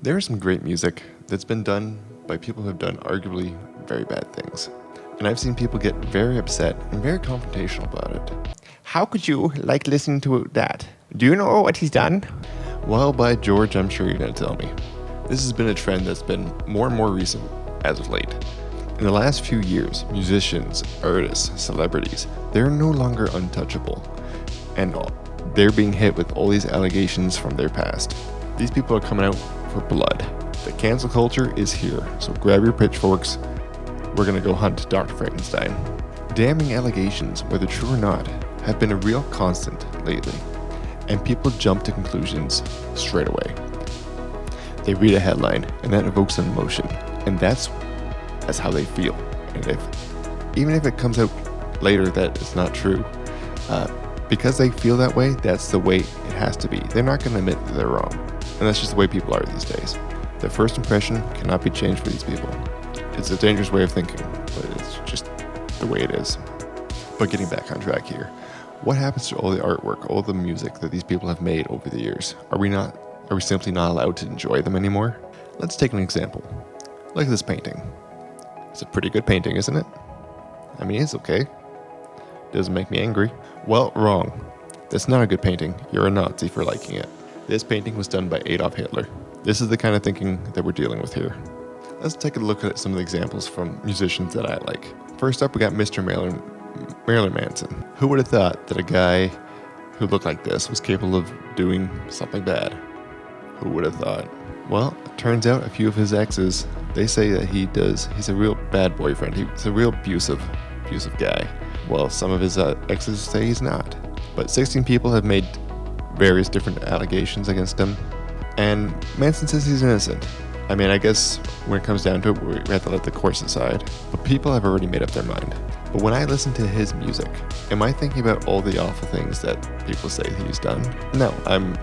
There is some great music that's been done by people who have done arguably very bad things. And I've seen people get very upset and very confrontational about it. How could you like listening to that? Do you know what he's done? Well, by George, I'm sure you're going to tell me. This has been a trend that's been more and more recent as of late. In the last few years, musicians, artists, celebrities, they're no longer untouchable. And they're being hit with all these allegations from their past. These people are coming out for blood. The cancel culture is here, so grab your pitchforks. We're gonna go hunt Dr. Frankenstein. Damning allegations, whether true or not, have been a real constant lately, and people jump to conclusions straight away. They read a headline, and that evokes an emotion, and that's how they feel. And even if it comes out later that it's not true, because they feel that way, that's the way it has to be. They're not going to admit that they're wrong. And that's just the way people are these days. Their first impression cannot be changed for these people. It's a dangerous way of thinking, but it's just the way it is. But getting back on track here, what happens to all the artwork, all the music that these people have made over the years? Are we simply not allowed to enjoy them anymore? Let's take an example. Look at this painting. It's a pretty good painting, isn't it? I mean, it's okay. Doesn't make me angry. Well, wrong. That's not a good painting. You're a Nazi for liking it. This painting was done by Adolf Hitler. This is the kind of thinking that we're dealing with here. Let's take a look at some of the examples from musicians that I like. First up, we got Mr. Marilyn Manson. Who would have thought that a guy who looked like this was capable of doing something bad? Who would have thought? Well, it turns out a few of his exes, they say that he's a real bad boyfriend. He's a real abusive guy. Well, some of his exes say he's not. But 16 people have made various different allegations against him, and Manson says he's innocent. I mean, I guess when it comes down to it, we have to let the courts decide. But people have already made up their mind. But when I listen to his music, am I thinking about all the awful things that people say he's done? No, I'm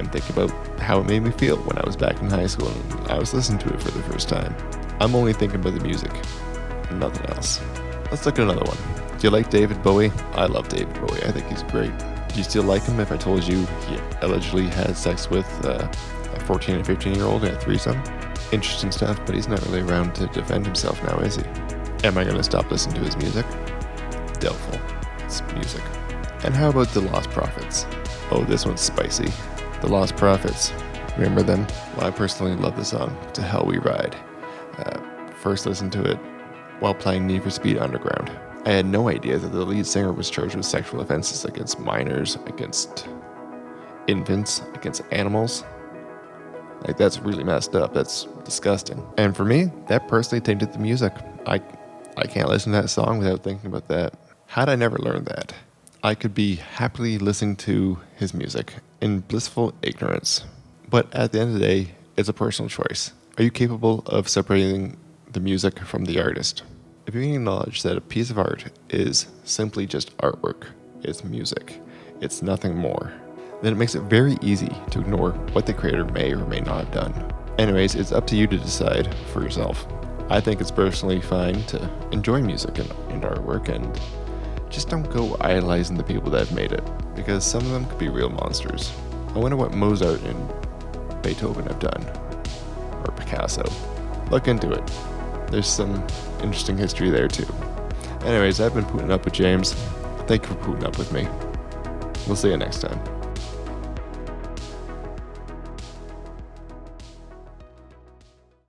thinking about how it made me feel when I was back in high school and I was listening to it for the first time. I'm only thinking about the music and nothing else. Let's look at another one. Do you like David Bowie? I love David Bowie. I think he's great. Do you still like him if I told you he allegedly had sex with a 14 and 15-year-old and a threesome? Interesting stuff, but he's not really around to defend himself now, is he? Am I going to stop listening to his music? Doubtful. It's music. And how about the Lost Prophets? Oh, this one's spicy. The Lost Prophets. Remember them? Well, I personally love the song, To Hell We Ride. First listened to it while playing Need for Speed Underground. I had no idea that the lead singer was charged with sexual offenses against minors, against infants, against animals. Like, that's really messed up. That's disgusting. And for me, that personally tainted the music. I can't listen to that song without thinking about that. How'd I never learn that? I could be happily listening to his music in blissful ignorance. But at the end of the day, it's a personal choice. Are you capable of separating the music from the artist? If you acknowledge that a piece of art is simply just artwork, it's music, it's nothing more, then it makes it very easy to ignore what the creator may or may not have done. Anyways, it's up to you to decide for yourself. I think it's personally fine to enjoy music and artwork, and just don't go idolizing the people that have made it, because some of them could be real monsters. I wonder what Mozart and Beethoven have done, or Picasso. Look into it. There's some interesting history there too. Anyways, I've been putting up with James. Thank you for putting up with me. We'll see you next time.